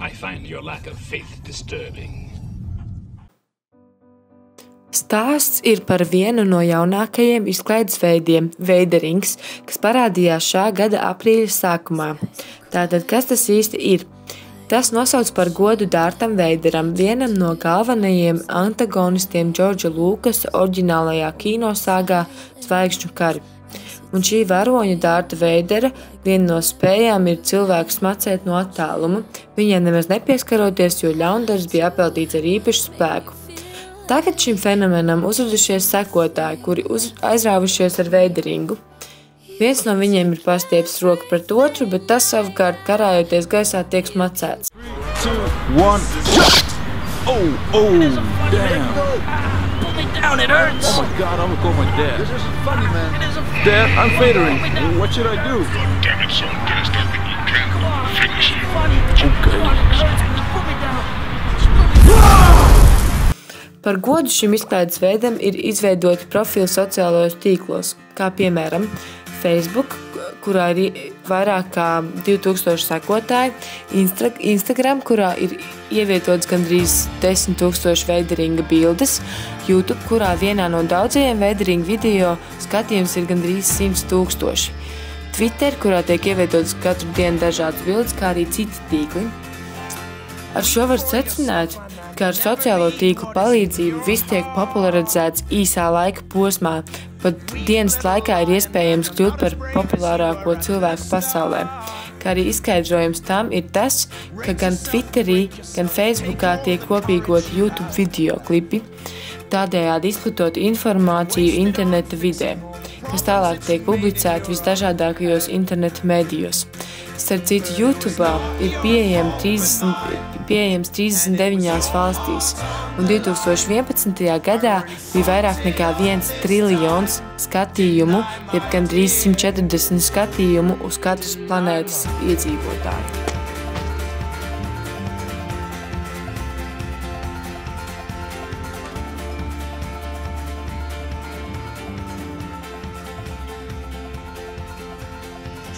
I find your lack of faith disturbing. Stāsts ir par vienu no jaunākajiem izklaides veidiem – veiderings, kas parādījās šā gada aprīļa sākumā. Tātad, kas tas īsti ir? Tas nosauc par godu Dārtam Veideram, vienam no galvenajiem antagonistiem Džordža Lūkasa oriģinālajā kinosāgā Zvaigžņu kari. Un šī varoņa Dārta Veidera viena no spējām ir cilvēku smacēt no attāluma, viņai nemaz nepieskaroties, jo ļaundars bija apeltīts ar īpašu spēku. Tagad šim fenomenam uzradušies sekotāji, kuri aizrāvušies ar veideringu. Viens no viņiem ir pastiepis roku pret otru, bet tas savukārt karājoties gaisā tiek smacēts. 3, 2, 1. Oh, damn. Pull me down, it hurts. Oh my God, I'm gonna call my dad. This is funny, man. It isn't funny. Dad, I'm fadering. What should I do? Damn it, son, get us something you can finish him. Funny. Okay. Just put me down. Par godu šim izklaides veidam ir izveidoti profili sociālajos tīklos, kā piemēram Facebook, kurā ir vairāk kā 2000 sekotāji, Instagram, kurā ir ievietots gandrīz 10 000 veideringa bildes, YouTube, kurā vienā no daudzajiem veideringa video skatījums ir gandrīz 100 000, Twitter, kurā tiek ievietotas katru dienu dažādas bildes, kā arī citi tīkli. Ar šo var secināt, ka ar sociālo tīklu palīdzību viss tiek popularizēts īsā laika posmā, pat dienas laikā ir iespējams kļūt par populārāko cilvēku pasaulē. Kā arī izskaidrojums tam ir tas, ka gan Twitterī, gan Facebookā tiek kopīgoti YouTube video klipi, tādējādi izplatot informāciju interneta vidē, kas tālāk tiek publicēti visdažādākajos interneta medijos. Starp citu, YouTube ir pieejams 39 valstīs, un 2011. gadā bija vairāk nekā 1 triljons skatījumu, jeb gandrīz 140 skatījumu uz katras planētas iedzīvotāju.